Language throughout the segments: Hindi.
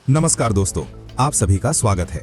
नमस्कार दोस्तों, आप सभी का स्वागत है।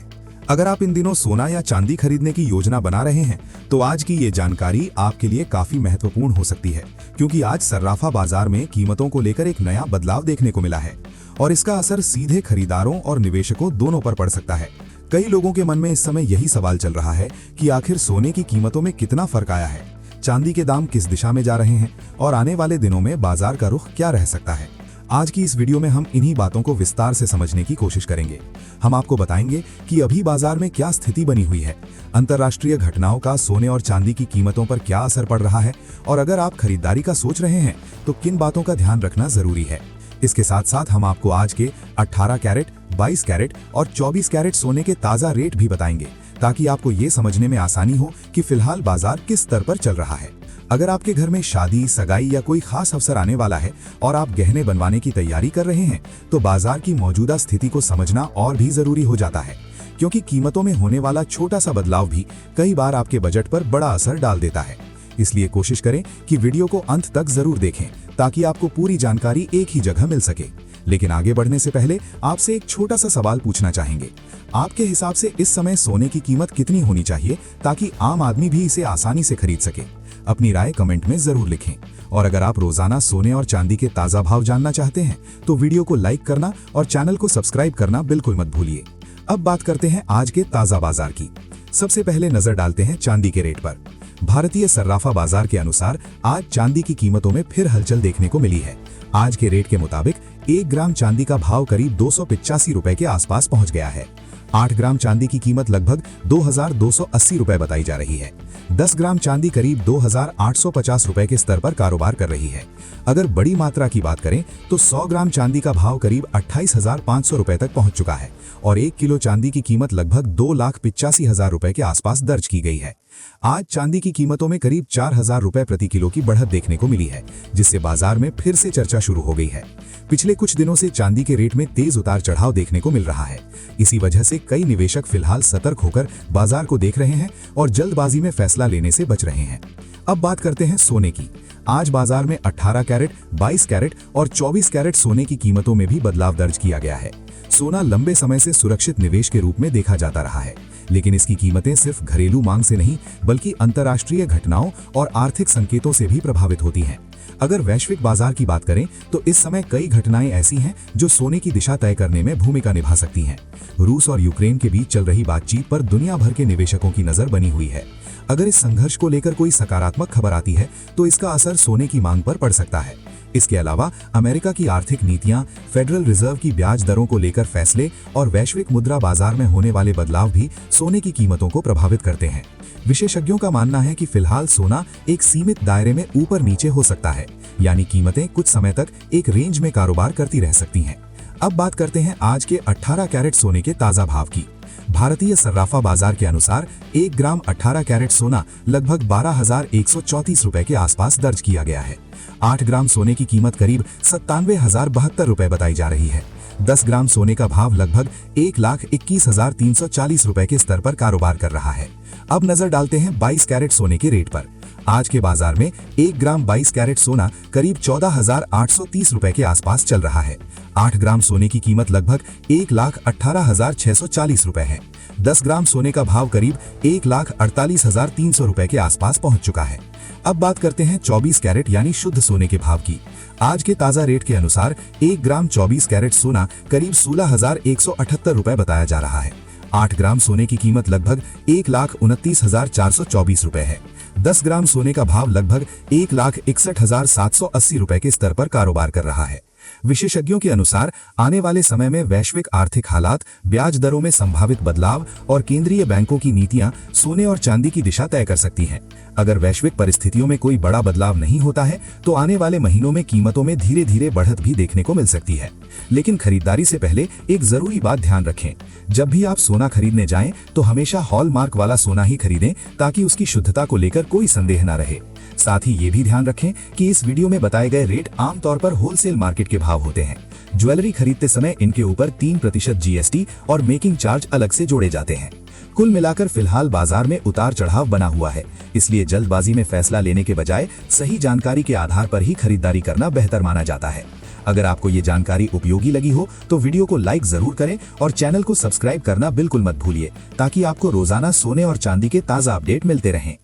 अगर आप इन दिनों सोना या चांदी खरीदने की योजना बना रहे हैं तो आज की ये जानकारी आपके लिए काफी महत्वपूर्ण हो सकती है, क्योंकि आज सर्राफा बाजार में कीमतों को लेकर एक नया बदलाव देखने को मिला है और इसका असर सीधे खरीदारों और निवेशकों दोनों पर पड़ सकता है। कई लोगों के मन में इस समय यही सवाल चल रहा है कि आखिर सोने की कीमतों में कितना फर्क आया है, चांदी के दाम किस दिशा में जा रहे हैं और आने वाले दिनों में बाजार का रुख क्या रह सकता है। आज की इस वीडियो में हम इन्हीं बातों को विस्तार से समझने की कोशिश करेंगे। हम आपको बताएंगे कि अभी बाजार में क्या स्थिति बनी हुई है, अंतर्राष्ट्रीय घटनाओं का सोने और चांदी की कीमतों पर क्या असर पड़ रहा है और अगर आप खरीदारी का सोच रहे हैं तो किन बातों का ध्यान रखना जरूरी है। इसके साथ साथ हम आपको आज के 18 कैरेट, 22 कैरेट और 24 कैरेट सोने के ताज़ा रेट भी बताएंगे, ताकि आपको ये समझने में आसानी हो कि फिलहाल बाजार किस स्तर पर चल रहा है। अगर आपके घर में शादी, सगाई या कोई खास अवसर आने वाला है और आप गहने बनवाने की तैयारी कर रहे हैं तो बाजार की मौजूदा स्थिति को समझना और भी जरूरी हो जाता है, क्योंकि कीमतों में होने वाला छोटा सा बदलाव भी कई बार आपके बजट पर बड़ा असर डाल देता है। इसलिए कोशिश करें कि वीडियो को अंत तक जरूर देखें ताकि आपको पूरी जानकारी एक ही जगह मिल सके। लेकिन आगे बढ़ने से पहले आपसे एक छोटा सा सवाल पूछना चाहेंगे। आपके हिसाब से इस समय सोने की कीमत कितनी होनी चाहिए ताकि आम आदमी भी इसे आसानी से खरीद सके? अपनी राय कमेंट में जरूर लिखें। और अगर आप रोजाना सोने और चांदी के ताजा भाव जानना चाहते हैं तो वीडियो को लाइक करना और चैनल को सब्सक्राइब करना बिल्कुल मत भूलिए। अब बात करते हैं आज के ताजा बाजार की। सबसे पहले नजर डालते हैं चांदी के रेट पर। भारतीय सर्राफा बाजार के अनुसार आज चांदी की कीमतों में फिर हलचल देखने को मिली है। आज के रेट के मुताबिक 1 ग्राम चांदी का भाव करीब 285 रुपए के आसपास पहुंच गया है। 8 ग्राम चांदी की कीमत लगभग 2280 रुपए बताई जा रही है। 10 ग्राम चांदी करीब 2850 रुपए के स्तर पर कारोबार कर रही है। अगर बड़ी मात्रा की बात करें तो 100 ग्राम चांदी का भाव करीब 28,500 रुपए तक पहुंच चुका है और 1 किलो चांदी की कीमत लगभग 2,85,000 रुपए के आसपास दर्ज की गई है। आज चांदी की कीमतों में करीब 4,000 रुपए प्रति किलो की बढ़त देखने को मिली है, जिससे बाजार में फिर से चर्चा शुरू हो गई है। पिछले कुछ दिनों से चांदी के रेट में तेज उतार चढ़ाव देखने को मिल रहा है। इसी वजह से कई निवेशक फिलहाल सतर्क होकर बाजार को देख रहे हैं और जल्दबाजी में फैसला लेने से बच रहे हैं। अब बात करते हैं सोने की। आज बाजार में 18 कैरेट, 22 कैरेट और 24 कैरेट सोने की कीमतों में भी बदलाव दर्ज किया गया है। सोना लंबे समय से सुरक्षित निवेश के रूप में देखा जाता रहा है, लेकिन इसकी कीमतें सिर्फ घरेलू मांग से नहीं बल्कि अंतर्राष्ट्रीय घटनाओं और आर्थिक संकेतों से भी प्रभावित होती हैं। अगर वैश्विक बाजार की बात करें तो इस समय कई घटनाएं ऐसी हैं जो सोने की दिशा तय करने में भूमिका निभा सकती हैं। रूस और यूक्रेन के बीच चल रही बातचीत पर दुनिया भर के निवेशकों की नजर बनी हुई है। अगर इस संघर्ष को लेकर कोई सकारात्मक खबर आती है तो इसका असर सोने की मांग पर पड़ सकता है। इसके अलावा अमेरिका की आर्थिक नीतियां, फेडरल रिजर्व की ब्याज दरों को लेकर फैसले और वैश्विक मुद्रा बाजार में होने वाले बदलाव भी सोने की कीमतों को प्रभावित करते हैं। विशेषज्ञों का मानना है कि फिलहाल सोना एक सीमित दायरे में ऊपर नीचे हो सकता है, यानी कीमतें कुछ समय तक एक रेंज में कारोबार करती रह सकती हैं। अब बात करते हैं आज के 18 कैरेट सोने के ताजा भाव की। भारतीय सर्राफा बाजार के अनुसार 1 ग्राम 18 कैरेट सोना लगभग 12,134 रुपए के आसपास दर्ज किया गया है। 8 ग्राम सोने की कीमत करीब 97,072 रुपए बताई जा रही है। 10 ग्राम सोने का भाव लगभग 1,21,340 रुपए के स्तर पर कारोबार कर रहा है। अब नजर डालते हैं 22 कैरेट सोने के रेट पर। आज के बाजार में 1 ग्राम 22 कैरेट सोना करीब 14,830 रुपए के आसपास चल रहा है। 8 ग्राम सोने की कीमत लगभग 1,18,640 रुपए है। 10 ग्राम सोने का भाव करीब 1,48,300 रुपए के आसपास पहुंच चुका है। अब बात करते हैं 24 कैरेट यानी शुद्ध सोने के भाव की। आज के ताजा रेट के अनुसार 1 ग्राम 24 कैरेट सोना करीब 16,178 रुपए बताया जा रहा है। 8 ग्राम सोने की कीमत लगभग 1,29,424 रुपए है। 10 ग्राम सोने का भाव लगभग 1,61,780 रुपए के स्तर पर कारोबार कर रहा है। विशेषज्ञों के अनुसार आने वाले समय में वैश्विक आर्थिक हालात, ब्याज दरों में संभावित बदलाव और केंद्रीय बैंकों की नीतियां सोने और चांदी की दिशा तय कर सकती हैं। अगर वैश्विक परिस्थितियों में कोई बड़ा बदलाव नहीं होता है तो आने वाले महीनों में कीमतों में धीरे धीरे बढ़त भी देखने को मिल सकती है। लेकिन खरीदारी से पहले एक जरूरी बात ध्यान रखें, जब भी आप सोना खरीदने जाएं तो हमेशा हॉलमार्क वाला सोना ही खरीदें ताकि उसकी शुद्धता को लेकर कोई संदेह न रहे। साथ ही ये भी ध्यान रखें कि इस वीडियो में बताए गए रेट आमतौर पर होलसेल मार्केट के भाव होते हैं। ज्वेलरी खरीदते समय इनके ऊपर 3% जीएसटी और मेकिंग चार्ज अलग से जोड़े जाते हैं। कुल मिलाकर फिलहाल बाजार में उतार चढ़ाव बना हुआ है, इसलिए जल्दबाजी में फैसला लेने के बजाय सही जानकारी के आधार पर ही खरीदारी करना बेहतर माना जाता है। अगर आपको ये जानकारी उपयोगी लगी हो तो वीडियो को लाइक जरूर करें और चैनल को सब्सक्राइब करना बिल्कुल मत भूलिए, ताकि आपको रोजाना सोने और चांदी के ताज़ा अपडेट मिलते रहें।